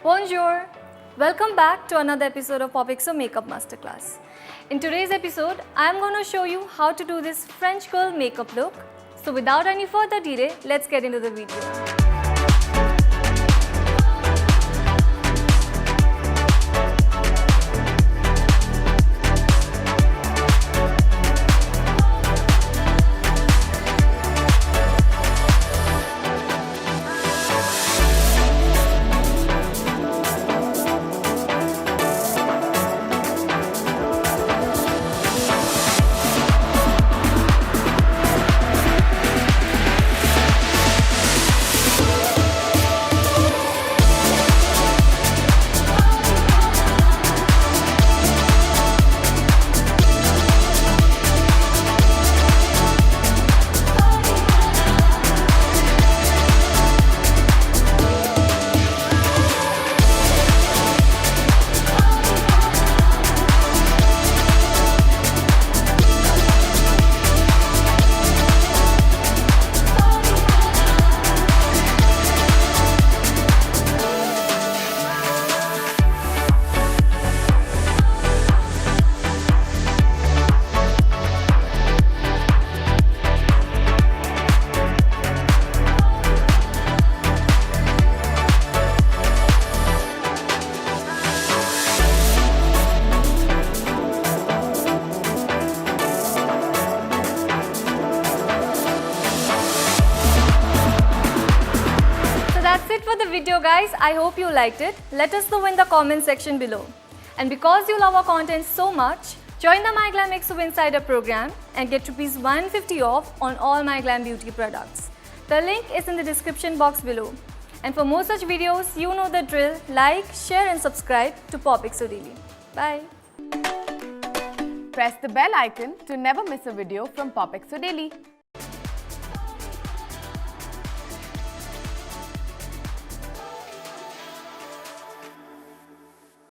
Bonjour! Welcome back to another episode of POPxo Makeup Masterclass. In today's episode, I am going to show you how to do this French girl makeup look. So without any further delay, let's get into the video. That's it for the video, guys. I hope you liked it. Let us know in the comment section below. And because you love our content so much, join the MyGlamm and POPxo Insider program and get ₹150 off on all MyGlamm beauty products. The link is in the description box below. And for more such videos, you know the drill. Like, share and subscribe to POPxo Daily. Bye. Press the bell icon to never miss a video from POPxo Daily.